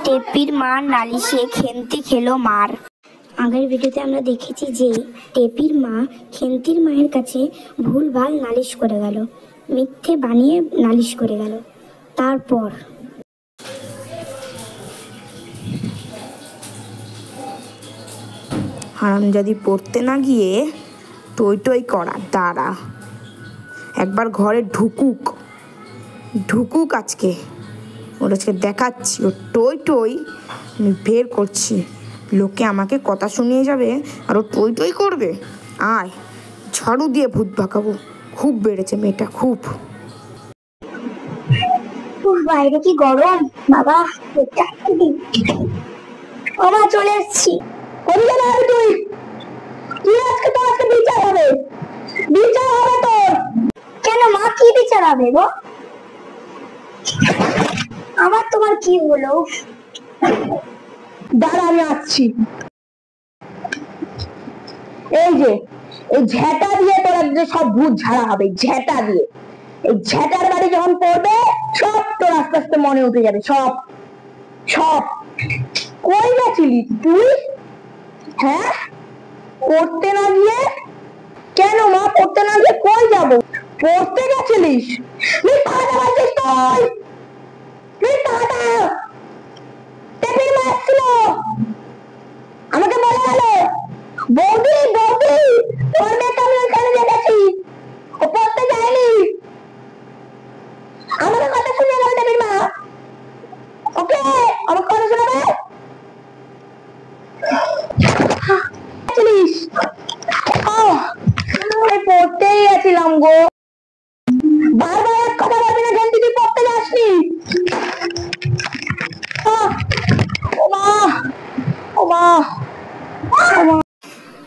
টেপির মা নালিশে খেন্তি খেলো মার। আগের ভিডিওতে আমরা দেখেছি যে টেপির মা খেন্তির মায়ের কাছে ভুলভাল নালিশ করে গেল, মিথ্যে বানিয়ে নালিশ করে গেল। তারপর হারামজাদি পড়তে না গিয়ে টই টই করা, দাঁড়া একবার ঘরে ঢুকুক আজকে ওর আজকে দেখাচ্ছি, ও টই টই আমি বের করছি। লোকে আমাকে কথা শুনিয়ে যাবে আর ও টই টই করবে। আয় ঝাড়ু দিয়ে ভূত ভাগাবো। খুব বেড়েছে মেয়েটা, খুব। বাইরে কি গরম বাবা, বাবা চলে এসছি। বিচার হবে তোর। কেন মা, কি বিচার হবে গো? আমার তোমার কি হলো? দাঁড়া আমি আসছি। এই যে এই ঝেঁটা দিয়ে তোরা যে সব ভূত ঝাড়া হবে, ঝেঁটা দিয়ে। এই ঝেঁটার বাড়ি যখন পড়বে সব তোর আস্তে আস্তে মনে উঠে যাবে। সব কই গেছিলি তুই? হ্যাঁ, পড়তে না গিয়ে? কেন মা, পড়তে না গিয়ে কই যাব? পড়তে গেছিলিস? আমাকে বলে গেল বৌদি তোর মেয়েকে আমি ওইখানে দেখেছি, ও পড়তে যায়নি। আমাকে কথা শুনিয়ে গেল দেবীর মা। ওকে, আমাকে কথা শোনাবে? পড়তেই গেছিলাম গো। বারবার এক কথা বলবি না, খেলতে তুই পড়তে যাসনি।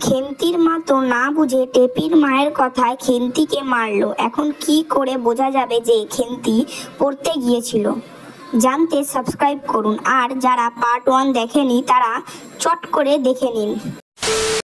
খেন্তির মা তো না বুঝে টেপির মায়ের কথায় খেন্তিকে মারলো। এখন কি করে বোঝা যাবে যে খেন্তি পড়তে গিয়েছিল? জানতে সাবস্ক্রাইব করুন, আর যারা পার্ট 1 দেখেনি তারা চট করে দেখে নিন।